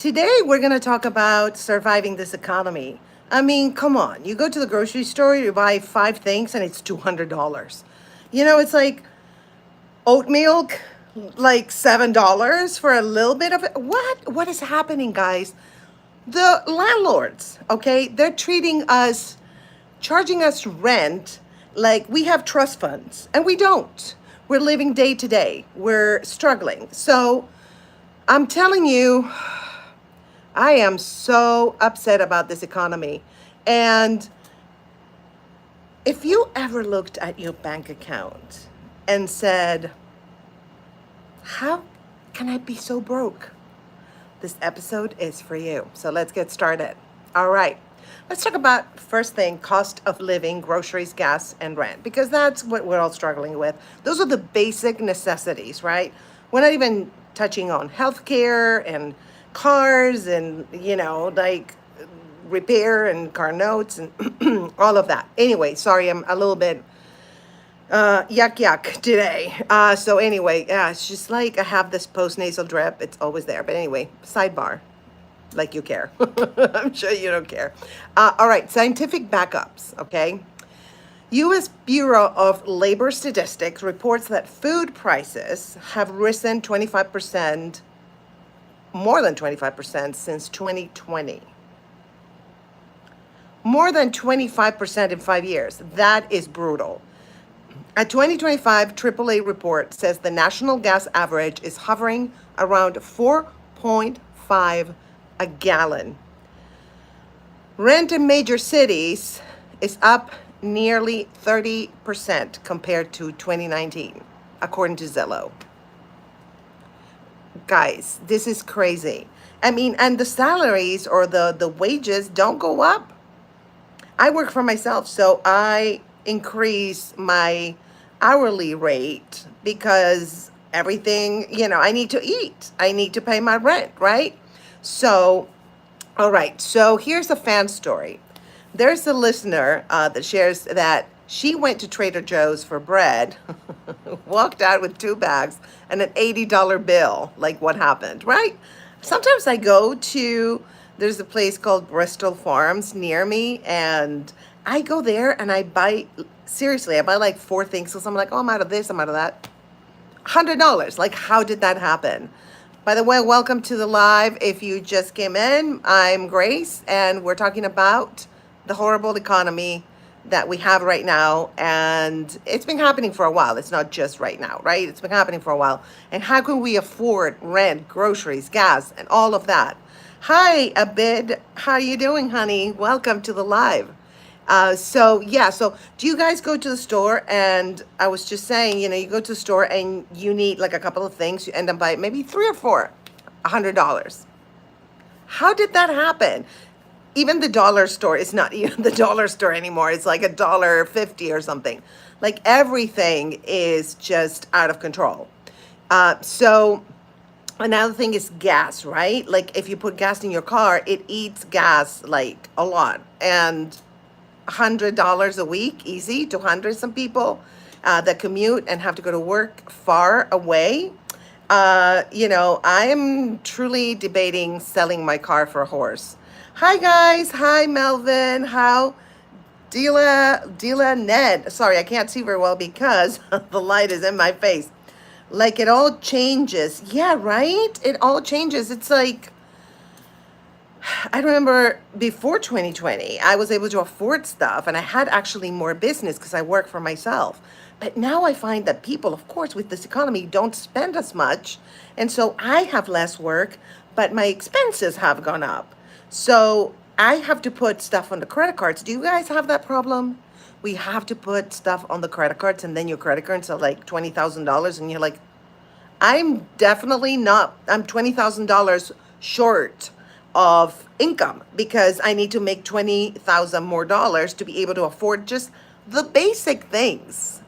Today, we're going to talk about surviving this economy. I mean, come on. You go to the grocery store, you buy five things, and it's $200. It's like oat milk, like $7 for a little bit of it. What is happening, guys? The landlords, okay, they're treating us, charging us rent like we have trust funds, and we don't. We're living day to day. We're struggling. So I'm telling you, I am so upset about this economy. And if you ever looked at your bank account and said, how can I be so broke? This episode is for you. So let's get started. All right. Let's talk about first thing, cost of living, groceries, gas, and rent, because that's what we're all struggling with. Those are the basic necessities, right? We're not even touching on healthcare and cars and, like repair and car notes and all of that. Anyway, sorry, I'm a little bit yuck today. So anyway, it's just like I have this postnasal drip. It's always there. But anyway, sidebar, like you care. I'm sure you don't care. All right, scientific backups, okay? U.S. Bureau of Labor Statistics reports that food prices have risen 25%, more than 25% since 2020. More than 25% in 5 years. That is brutal. A 2025 AAA report says the national gas average is hovering around 4.5 a gallon. Rent in major cities is up nearly 30% compared to 2019, according to Zillow. Guys, this is crazy. I mean, and the salaries or the wages don't go up. I work for myself, so I increase my hourly rate because everything, I need to eat. I need to pay my rent, right? So, all right. So here's a fan story. There's a listener that shares that she went to Trader Joe's for bread, walked out with 2 bags and an $80 bill. Like, what happened, right? Sometimes I go to, there's a place called Bristol Farms near me, and I go there and I buy, seriously, I buy like 4 things. So I'm like, oh, I'm out of this, I'm out of that. $100. Like, how did that happen? By the way, welcome to the live. If you just came in, I'm Grace, and we're talking about the horrible economy that we have right now, and it's been happening for a while. It's not just right now, right? It's been happening for a while. And how can we afford rent, groceries, gas, and all of that? Hi, Abid. How are you doing, honey? Welcome to the live. So do you guys go to the store? And I was just saying, you go to the store and you need like a couple of things. You end up buying maybe 3 or 4, $100. How did that happen? Even the dollar store is not even the dollar store anymore. It's like $1.50 or something. Like, everything is just out of control. So another thing is gas, right? Like, if you put gas in your car, it eats gas like a lot. And $100 a week, easy, 200 some people that commute and have to go to work far away. I am truly debating selling my car for a horse. Hi guys, hi Melvin, how Dila Ned. Sorry, I can't see very well because the light is in my face. Like, it all changes. Yeah, right? It all changes. It's like, I remember before 2020, I was able to afford stuff and I had actually more business because I work for myself. But now I find that people, of course, with this economy, don't spend as much. And so I have less work, but my expenses have gone up. So I have to put stuff on the credit cards. Do you guys have that problem? We have to put stuff on the credit cards, and then your credit cards are like $20,000 and you're like, I'm definitely not, I'm $20,000 short of income because I need to make $20,000 more dollars to be able to afford just the basic things.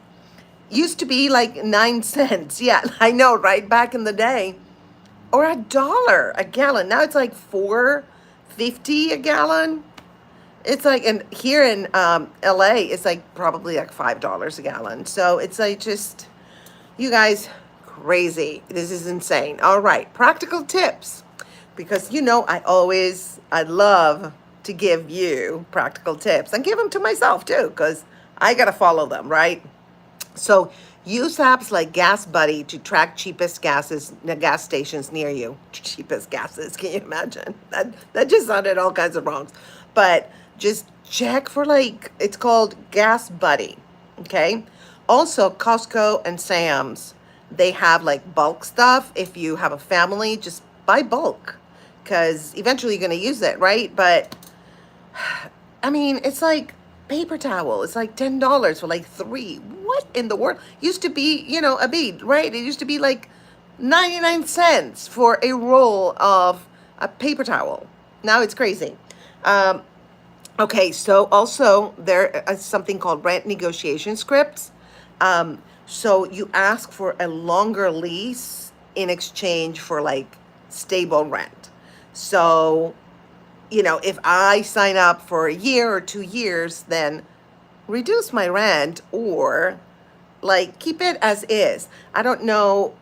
Used to be like 9 cents. Yeah, I know, right? Back in the day. Or $1 a gallon. Now it's like $4.50 a gallon. It's like, and here in LA, it's like probably like $5 a gallon. So it's like, just, you guys, crazy. This is insane. All right, practical tips because I love to give you practical tips and give them to myself too, because I got to follow them, right? So use apps like Gas Buddy to track cheapest gas stations near you. Cheapest gases, can you imagine? That just sounded all kinds of wrongs. But just check for, like, it's called Gas Buddy. Okay. Also, Costco and Sam's, they have like bulk stuff. If you have a family, just buy bulk, because eventually you're going to use it, right? But I mean, it's like paper towel. It's like $10 for like three. What in the world? Used to be, a bead, right? It used to be like 99 cents for a roll of a paper towel. Now it's crazy. Um, okay, so also there is something called rent negotiation scripts. So you ask for a longer lease in exchange for like stable rent. So if I sign up for a year or 2 years, then reduce my rent, or like keep it as is. I don't know,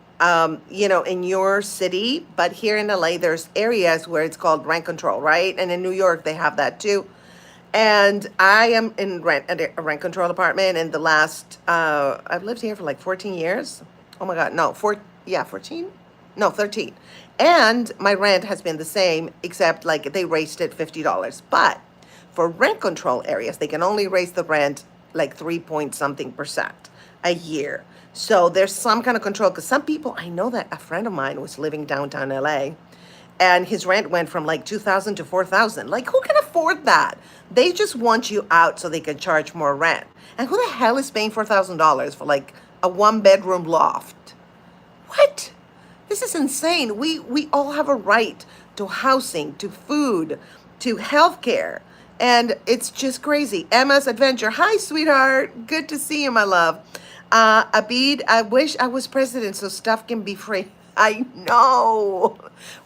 in your city, but here in LA, there's areas where it's called rent control, right? And in New York, they have that too. And I am in a rent control apartment. And I've lived here for like 14 years. Oh my God, no, 14? No, 13. And my rent has been the same, except like they raised it $50. But for rent control areas, they can only raise the rent like 3 point something percent a year. So there's some kind of control, because some people, I know that a friend of mine was living downtown LA and his rent went from like 2,000 to 4,000. Like, who can afford that? They just want you out so they can charge more rent. And who the hell is paying $4,000 for like a one-bedroom loft? What? This is insane. We all have a right to housing, to food, to healthcare. And it's just crazy. Emma's Adventure. Hi, sweetheart. Good to see you, my love. Abid, I wish I was president so stuff can be free. I know.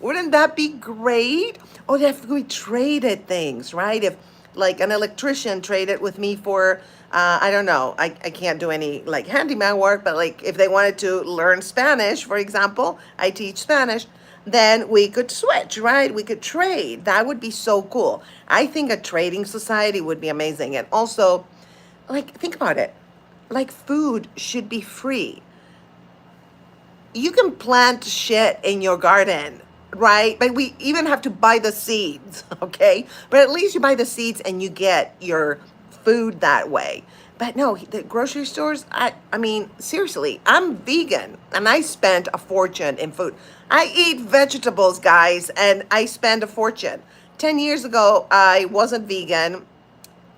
Wouldn't that be great? Oh, if we traded things, right? If like an electrician traded with me for, I don't know, I can't do any like handyman work, but like if they wanted to learn Spanish, for example, I teach Spanish, then we could switch, right? We could trade. That would be so cool. I think a trading society would be amazing. And also, like, think about it. Like, food should be free. You can plant shit in your garden, right? But we even have to buy the seeds, okay? But at least you buy the seeds and you get your food that way. But no, the grocery stores, I mean, seriously, I'm vegan and I spend a fortune in food. I eat vegetables, guys, and I spend a fortune. 10 years ago, I wasn't vegan.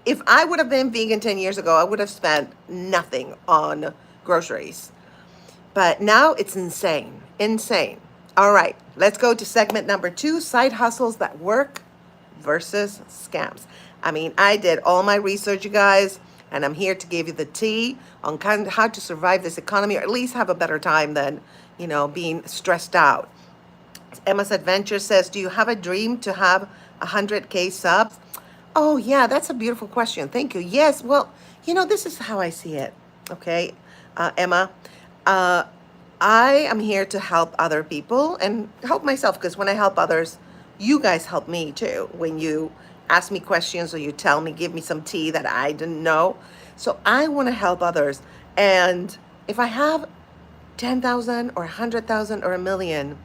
If I would have been vegan 10 years ago, I would have spent nothing on groceries. But now it's insane, insane. All right, let's go to segment number 2, side hustles that work versus scams. I mean, I did all my research, you guys, and I'm here to give you the tea on kind of how to survive this economy, or at least have a better time than, being stressed out. Emma's Adventure says, do you have a dream to have 100K subs? Oh, yeah, that's a beautiful question. Thank you. Yes, well, this is how I see it. Okay, Emma. I am here to help other people and help myself, because when I help others, you guys help me too. When you ask me questions or you give me some tea that I didn't know. So I want to help others. And if I have 10,000 or 100,000 or a million,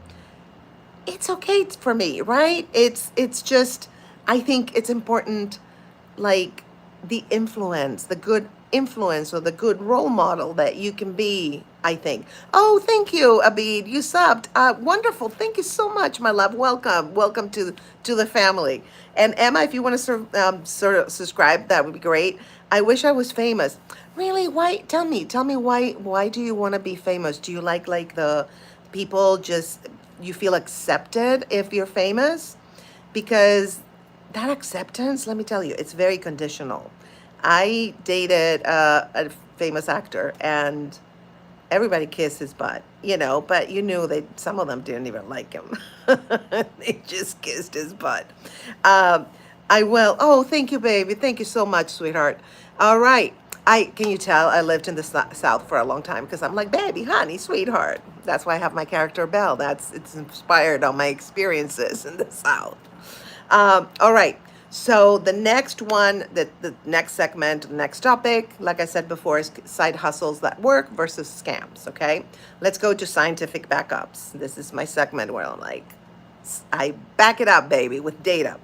it's okay for me, right? It's just, I think it's important, like the good influence or the good role model that you can be, I think. Oh, thank you, Abid. You subbed. Wonderful. Thank you so much, my love. Welcome. Welcome to the family. And Emma, if you want to sort of subscribe, that would be great. I wish I was famous. Really? Why? Tell me why do you want to be famous? Do you like the people, just you feel accepted if you're famous? Because that acceptance, let me tell you, it's very conditional. I dated a famous actor, and everybody kissed his butt, but you knew that some of them didn't even like him. They just kissed his butt. I will. Oh, thank you, baby. Thank you so much, sweetheart. All right. Can you tell I lived in the South for a long time because I'm like, baby, honey, sweetheart. That's why I have my character Belle. It's inspired on my experiences in the South. All right. So the next one, the next segment, next topic, like I said before, is side hustles that work versus scams. Okay. Let's go to scientific backups. This is my segment where I'm like, I back it up, baby, with data.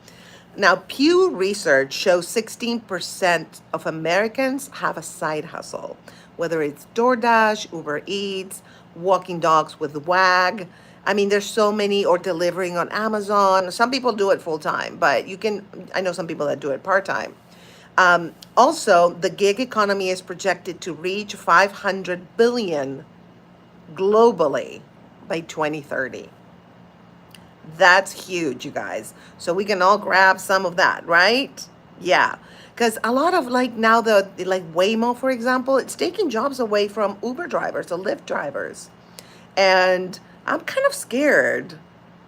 Now, Pew Research shows 16% of Americans have a side hustle, whether it's DoorDash, Uber Eats, walking dogs with Wag. I mean, there's so many, or delivering on Amazon. Some people do it full time, but I know some people that do it part time. Also, the gig economy is projected to reach 500 billion globally by 2030. That's huge, you guys. So we can all grab some of that, right? Yeah. Because a lot of like now like Waymo, for example, it's taking jobs away from Uber drivers or Lyft drivers. And I'm kind of scared,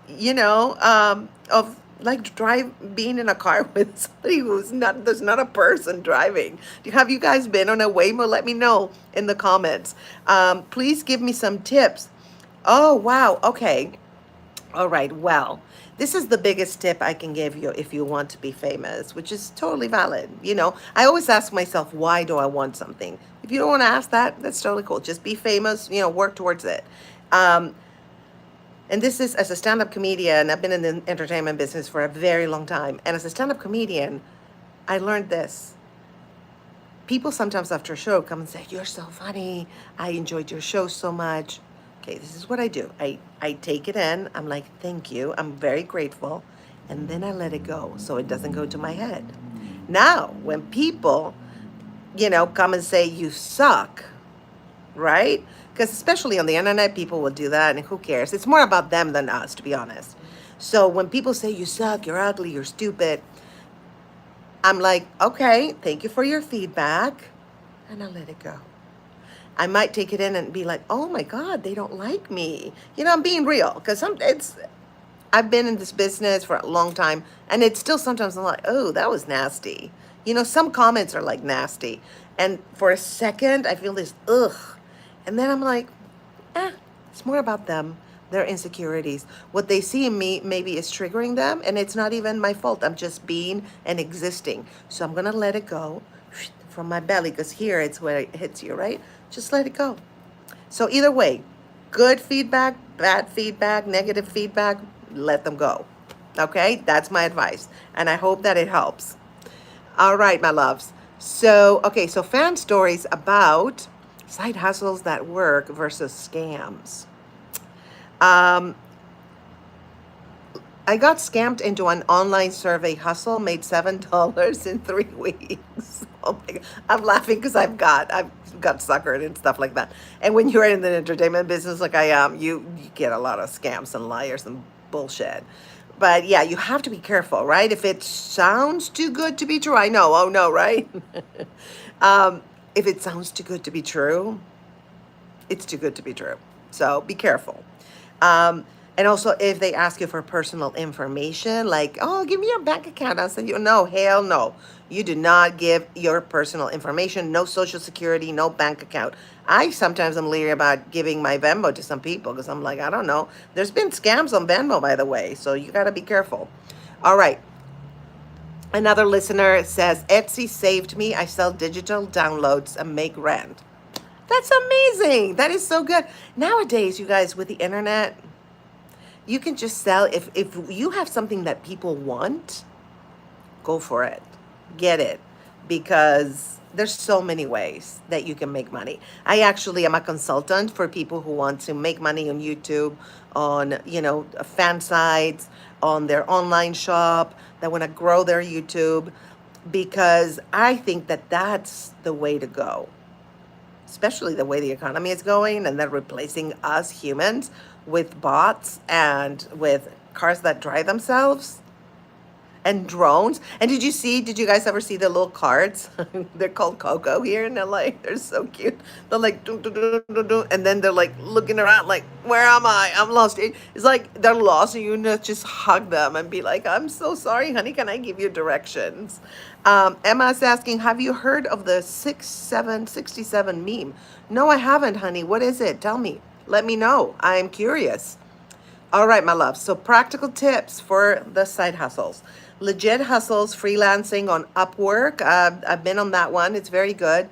of like being in a car with somebody there's not a person driving. Have you guys been on a Waymo? Let me know in the comments. Please give me some tips. Oh, wow. Okay. All right, well, this is the biggest tip I can give you if you want to be famous, which is totally valid. I always ask myself, why do I want something? If you don't want to ask that, that's totally cool. Just be famous, work towards it. And this is as a stand-up comedian. I've been in the entertainment business for a very long time. And as a stand-up comedian, I learned this. People sometimes after a show come and say, you're so funny. I enjoyed your show so much. Okay, this is what I do. I take it in. I'm like, thank you. I'm very grateful. And then I let it go so it doesn't go to my head. Now, when people, come and say you suck, right? Because especially on the internet, people will do that, and who cares? It's more about them than us, to be honest. So when people say you suck, you're ugly, you're stupid, I'm like, okay, thank you for your feedback. And I let it go. I might take it in and be like, oh my God, they don't like me. I'm being real because I've been in this business for a long time, and it's still sometimes I'm like, oh, that was nasty. Some comments are like nasty. And for a second, I feel this, ugh. And then I'm like, it's more about them, their insecurities. What they see in me maybe is triggering them, and it's not even my fault. I'm just being and existing. So I'm going to let it go from my belly, because here it's where it hits you, right? Just let it go. So either way, good feedback, bad feedback, negative feedback, let them go. Okay? That's my advice. And I hope that it helps. All right, my loves. So fan stories about side hustles that work versus scams. I got scammed into an online survey hustle, made $7 in 3 weeks. Oh my God. I'm laughing because I've got suckered and stuff like that. And when you're in the entertainment business like I am, you get a lot of scams and liars and bullshit. But yeah, you have to be careful, right? If it sounds too good to be true, I know, oh no, right? If it sounds too good to be true, it's too good to be true. So be careful. And also, if they ask you for personal information, like, oh, give me your bank account, I'll send you. No, hell no. You do not give your personal information, no social security, no bank account. I sometimes am leery about giving my Venmo to some people because I'm like, I don't know. There's been scams on Venmo, by the way, so you got to be careful. All right. Another listener says, Etsy saved me. I sell digital downloads and make rent. That's amazing. That is so good. Nowadays, you guys, with the internet, you can just sell. If you have something that people want, go for it. Get it. Because there's so many ways that you can make money. I actually am a consultant for people who want to make money on YouTube, on, fan sites, on their online shop, that want to grow their YouTube, because I think that that's the way to go. Especially the way the economy is going, and they're replacing us humans with bots and with cars that drive themselves. And drones. And did you guys ever see the little cards? They're called Coco here in LA. They're so cute. They're like, doo, doo, doo, doo, doo, and then they're like looking around, like, where am I? I'm lost. It's like they're lost, and you just hug them and be like, I'm so sorry, honey. Can I give you directions? Emma's asking, have you heard of the 6767 meme? No, I haven't, honey. What is it? Tell me. Let me know. I'm curious. All right, my love. So practical tips for the side hustles. Legit hustles, freelancing on Upwork. I've been on that one. It's very good.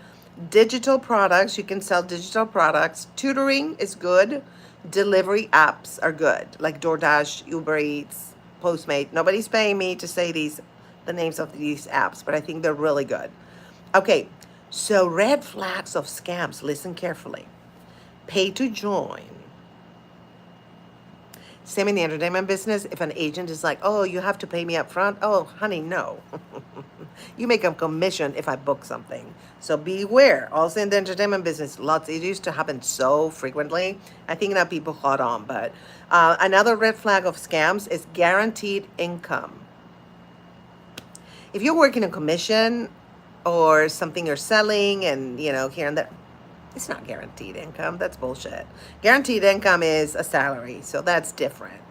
Digital products. You can sell digital products. Tutoring is good. Delivery apps are good, like DoorDash, Uber Eats, Postmate. Nobody's paying me to say the names of these apps, but I think they're really good. Okay, so red flags of scams. Listen carefully. Pay to join. Same in the entertainment business. If an agent is like, oh, you have to pay me up front. Oh, honey, no. You make a commission if I book something. So beware. Also in the entertainment business, it used to happen so frequently. I think now people caught on. But another red flag of scams is guaranteed income. If you're working a commission or something you're selling and, here and there, it's not guaranteed income. That's bullshit. Guaranteed income is a salary, so that's different.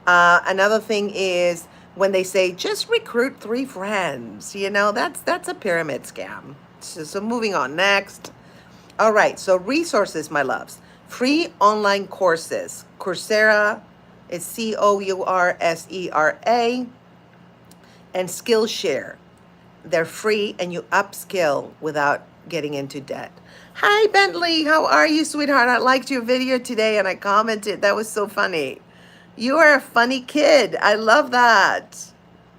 Another thing is when they say just recruit 3 friends. That's a pyramid scam. So moving on next. All right, so resources, my loves. Free online courses. Coursera is Coursera, and Skillshare. They're free and you upskill without getting into debt. Hi, Bentley. How are you, sweetheart? I liked your video today and I commented. That was so funny. You are a funny kid. I love that.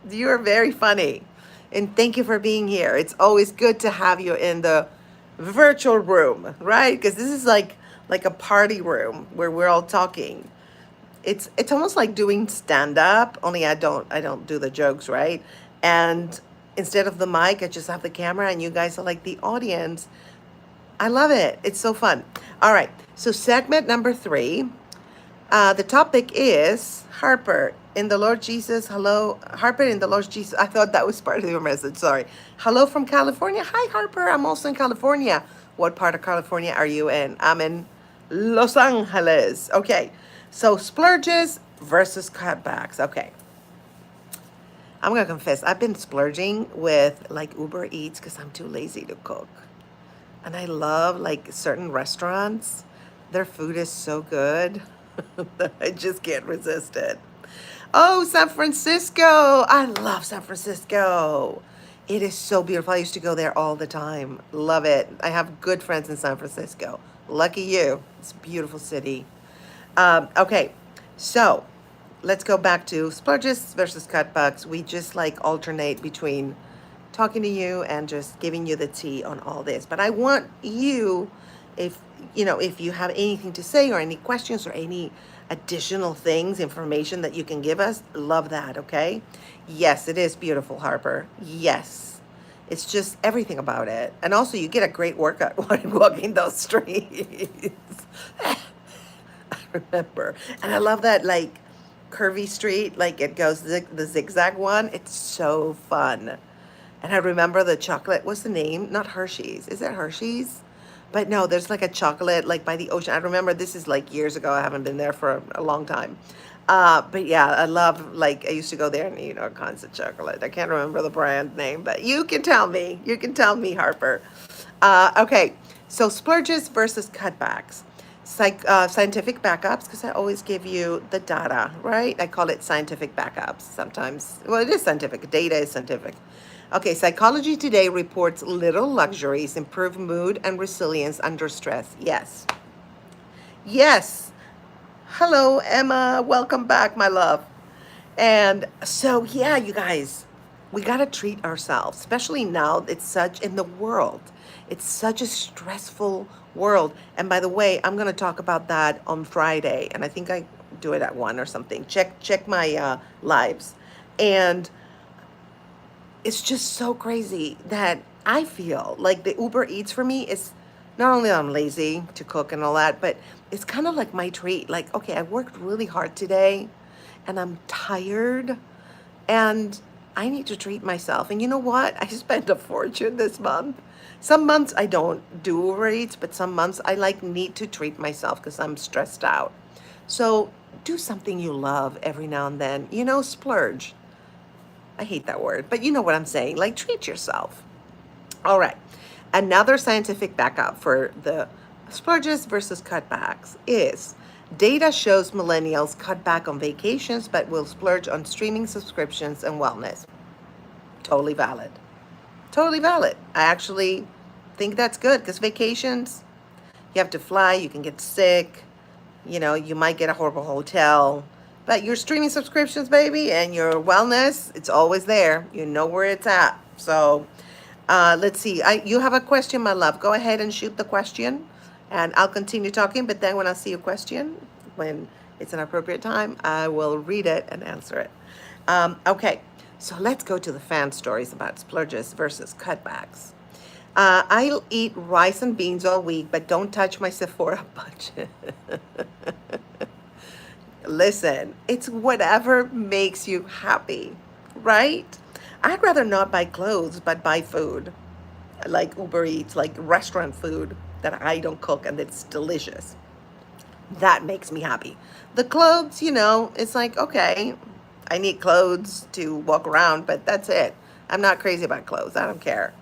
You are very funny. And thank you for being here. It's always good to have you in the virtual room, right? Because this is like a party room where we're all talking. It's almost like doing stand-up, only I don't do the jokes, right? And instead of the mic, I just have the camera and you guys are like the audience. I love it. It's so fun. All right. So segment number 3. The topic is Harper in the Lord Jesus. Hello, Harper in the Lord Jesus. I thought that was part of your message. Sorry. Hello from California. Hi, Harper. I'm also in California. What part of California are you in? I'm in Los Angeles. Okay. So splurges versus cutbacks. Okay. I'm going to confess, I've been splurging with like Uber Eats because I'm too lazy to cook. And I love like certain restaurants. Their food is so good that I just can't resist it. Oh, San Francisco. I love San Francisco. It is so beautiful. I used to go there all the time. Love it. I have good friends in San Francisco. Lucky you. It's a beautiful city. Okay, so let's go back to splurges versus cutbacks. We just like alternate between talking to you and just giving you the tea on all this. But I want you, if you have anything to say or any questions or any additional things, information that you can give us, love that, okay? Yes, it is beautiful, Harper. Yes. It's just everything about it. And also you get a great workout while walking those streets. I remember. And I love that like curvy street, like it goes the zigzag one. It's so fun. And I remember the chocolate, what's the name? Not Hershey's. Is it Hershey's? But no, there's like a chocolate like by the ocean. I remember this is like years ago. I haven't been there for a long time. But yeah, I love, like, I used to go there and eat all kinds of chocolate. I can't remember the brand name, but you can tell me. You can tell me, Harper. Okay, so splurges versus cutbacks. Scientific backups, because I always give you the data, right? I call it scientific backups sometimes. Well, it is scientific. Data is scientific. Okay, Psychology Today reports little luxuries improve mood and resilience under stress. Yes. Yes. Hello, Emma. Welcome back, my love. And so, yeah, you guys, we got to treat ourselves, especially now it's such in the world. It's such a stressful world. And by the way, I'm going to talk about that on Friday. And I think I do it at 1 or something. Check my lives. And it's just so crazy that I feel like the Uber Eats for me is not only I'm lazy to cook and all that, but it's kind of like my treat. Like, okay, I worked really hard today and I'm tired and I need to treat myself. And you know what? I spent a fortune this month. Some months I don't do Uber Eats, but some months I like need to treat myself because I'm stressed out. So do something you love every now and then. Splurge. I hate that word, but you know what I'm saying. Like, treat yourself. All right. Another scientific backup for the splurges versus cutbacks is data shows millennials cut back on vacations but will splurge on streaming subscriptions and wellness. Totally valid. Totally valid. I actually think that's good because vacations, you have to fly, you can get sick, you might get a horrible hotel. But your streaming subscriptions, baby, and your wellness, it's always there. You know where it's at. So let's see. You have a question, my love. Go ahead and shoot the question, and I'll continue talking. But then when I see a question, when it's an appropriate time, I will read it and answer it. Okay, so let's go to the fan stories about splurges versus cutbacks. I'll eat rice and beans all week, but don't touch my Sephora budget. Listen, it's whatever makes you happy, right? I'd rather not buy clothes, but buy food, like Uber Eats, like restaurant food that I don't cook and it's delicious. That makes me happy. The clothes, it's like, okay, I need clothes to walk around, but that's it. I'm not crazy about clothes. I don't care.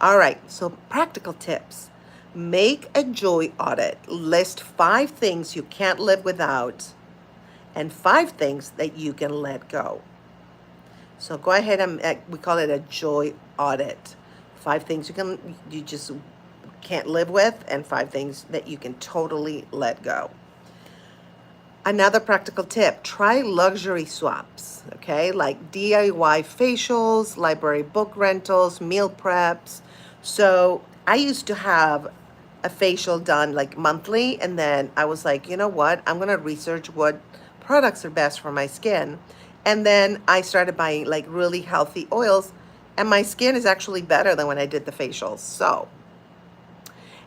All right, so practical tips. Make a joy audit. List 5 things you can't live without and 5 things that you can let go. So go ahead and we call it a joy audit. 5 things you just can't live with and 5 things that you can totally let go. Another practical tip, try luxury swaps, okay? Like DIY facials, library book rentals, meal preps. So I used to have a facial done like monthly, and then I was like, you know what? I'm gonna research what products are best for my skin. And then I started buying like really healthy oils, and my skin is actually better than when I did the facials. So,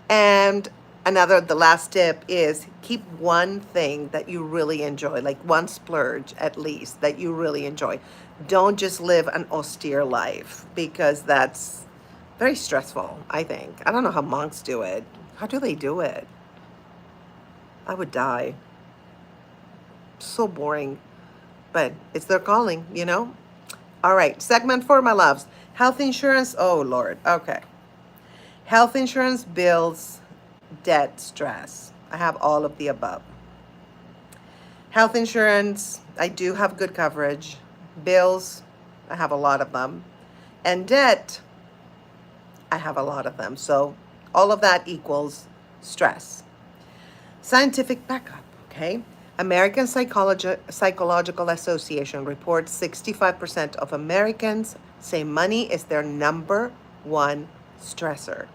and the last tip is keep one thing that you really enjoy, like one splurge at least that you really enjoy. Don't just live an austere life because that's very stressful, I think. I don't know how monks do it. How do they do it? I would die. So boring, but it's their calling, All right, segment 4, my loves. Health insurance. Oh, Lord. Okay. Health insurance, bills, debt, stress. I have all of the above. Health insurance, I do have good coverage. Bills, I have a lot of them. And debt, I have a lot of them. So all of that equals stress. Scientific backup, okay? American Psychological Association reports 65% of Americans say money is their number one stressor.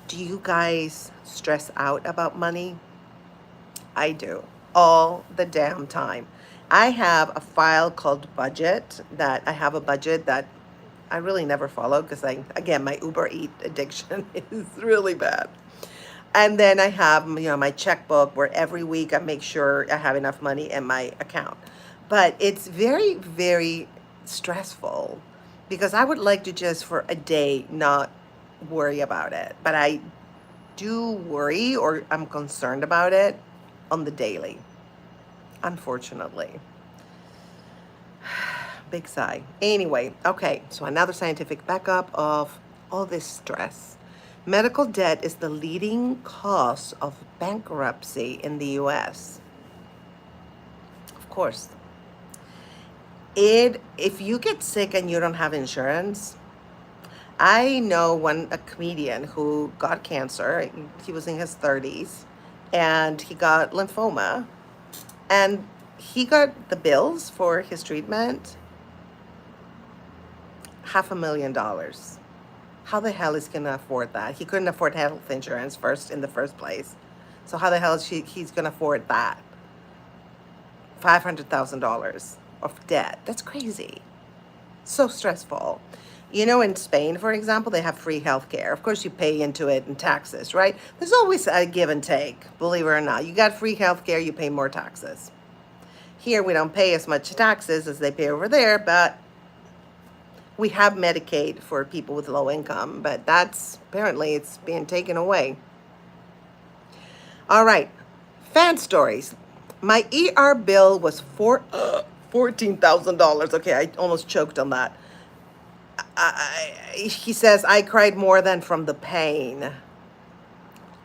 Do you guys stress out about money? I do, all the damn time. I have a file called budget that I have a budget that I really never follow because again, my Uber Eat addiction is really bad. And then I have, my checkbook where every week I make sure I have enough money in my account. But it's very, very stressful because I would like to just for a day not worry about it. But I do worry or I'm concerned about it on the daily, unfortunately. Big sigh. Anyway, okay, so another scientific backup of all this stress. Medical debt is the leading cause of bankruptcy in the US. Of course. If you get sick and you don't have insurance, I know a comedian who got cancer. He was in his 30s and he got lymphoma, and he got the bills for his treatment, $500,000. How the hell is he gonna afford that? He couldn't afford health insurance in the first place. So how the hell is he's gonna afford that? $500,000 of debt. That's crazy. So stressful. In Spain, for example, they have free healthcare. Of course, you pay into it in taxes, right? There's always a give and take, believe it or not. You got free healthcare, you pay more taxes. Here, we don't pay as much taxes as they pay over there, but We have Medicaid for people with low income, but that's apparently it's being taken away. All right, fan stories. My ER bill was $14,000. Okay, I almost choked on that. He says I cried more than from the pain.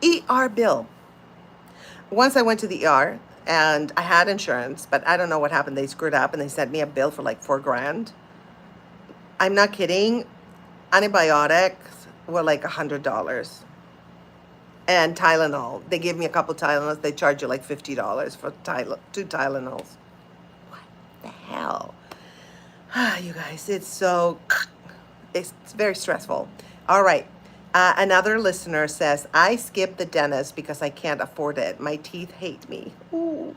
ER bill. Once I went to the ER and I had insurance, but I don't know what happened. They screwed up and they sent me a bill for like 4 grand. I'm not kidding. Antibiotics were like $100. And Tylenol. They give me a couple Tylenols. They charge you like $50 for two Tylenols. What the hell? You guys, it's very stressful. All right. Another listener says, I skip the dentist because I can't afford it. My teeth hate me. Ooh.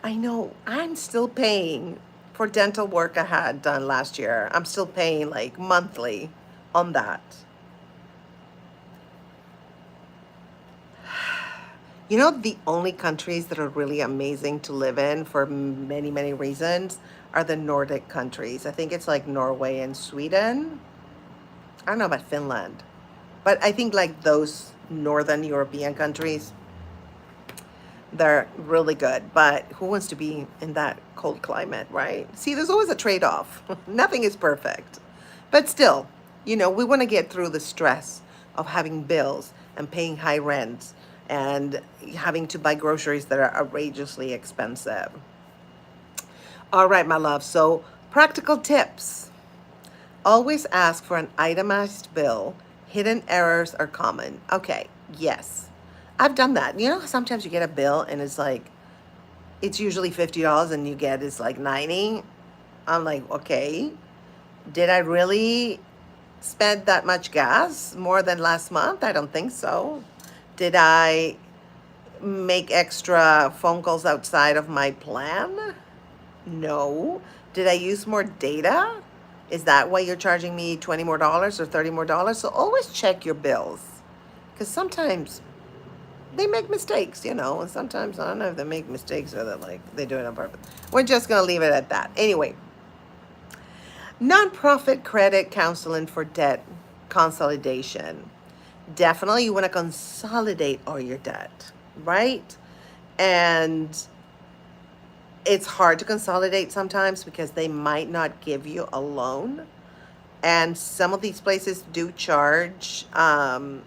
I know. I'm still paying for dental work I had done last year. I'm still paying like monthly on that. You know, the only countries that are really amazing to live in for many, many reasons are the Nordic countries. I think it's like Norway and Sweden. I don't know about Finland, but I think like those Northern European countries, they're really good. But who wants to be in that cold climate, right? See, there's always a trade-off. Nothing is perfect. But still, we want to get through the stress of having bills and paying high rents and having to buy groceries that are outrageously expensive. All right, my love. So, practical tips. Always ask for an itemized bill. Hidden errors are common. Okay, yes. I've done that. Sometimes you get a bill and it's usually $50 and you get it's like 90. I'm like, okay, did I really spend that much gas more than last month? I don't think so. Did I make extra phone calls outside of my plan? No. Did I use more data? Is that why you're charging me $20 more or $30 more? So always check your bills. Because sometimes they make mistakes, and sometimes I don't know if they make mistakes or that they do it on purpose. We're just going to leave it at that. Anyway, nonprofit credit counseling for debt consolidation. Definitely you want to consolidate all your debt, right? And it's hard to consolidate sometimes because they might not give you a loan. And some of these places do charge, the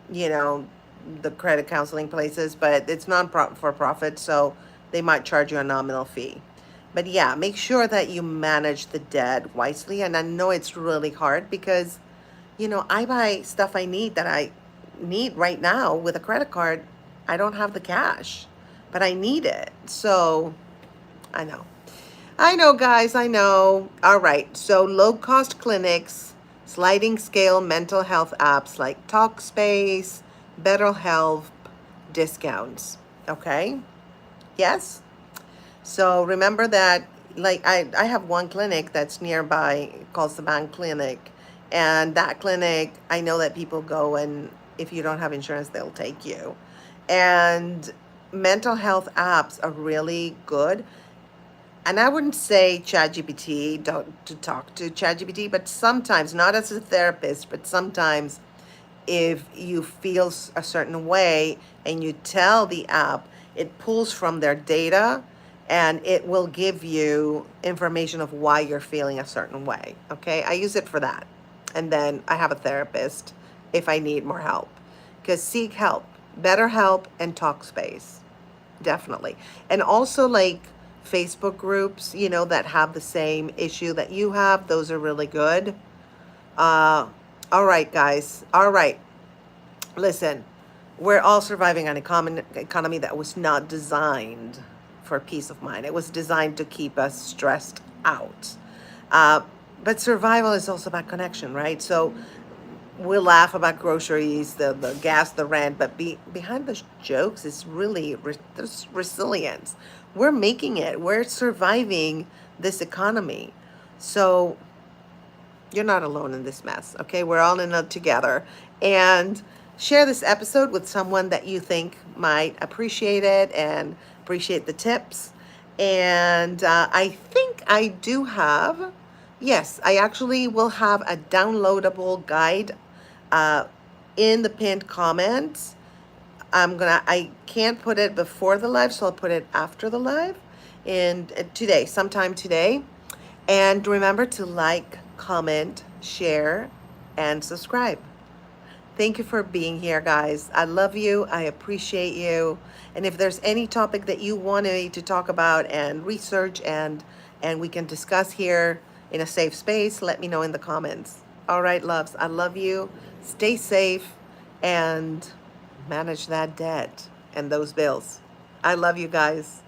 credit counseling places, but it's non-for-profit, so they might charge you a nominal fee. But yeah, make sure that you manage the debt wisely. And I know it's really hard because, I buy stuff I need that I need right now with a credit card. I don't have the cash, but I need it. So I know, guys, I know. All right. So low cost clinics, sliding scale mental health apps like Talkspace, BetterHelp, discounts. Okay. Yes. So remember that, I have one clinic that's nearby called the Bank Clinic. And that clinic, I know that people go, and if you don't have insurance, they'll take you. And mental health apps are really good. And I wouldn't say ChatGPT, don't to talk to ChatGPT, but sometimes, not as a therapist, but sometimes if you feel a certain way and you tell the app, it pulls from their data and it will give you information of why you're feeling a certain way. Okay, I use it for that. And then I have a therapist if I need more help. Because seek help, BetterHelp and Talkspace, definitely. And also Facebook groups, that have the same issue that you have. Those are really good. All right, guys. All right. Listen, we're all surviving an economy that was not designed for peace of mind. It was designed to keep us stressed out. But survival is also about connection, right? So we'll laugh about groceries, the gas, the rent, but behind the jokes is really there's resilience. We're making it. We're surviving this economy. So you're not alone in this mess, okay? We're all in it together. And share this episode with someone that you think might appreciate it and appreciate the tips. And I think I do have Yes, I actually will have a downloadable guide uh, in the pinned comments. I can't put it before the live, so I'll put it after the live in today, sometime today. And remember to like, comment, share, and subscribe. Thank you for being here, guys. I love you. I appreciate you. And if there's any topic that you want me to talk about and research and we can discuss here in a safe space, let me know in the comments. All right, loves. I love you. Stay safe and manage that debt and those bills. I love you guys.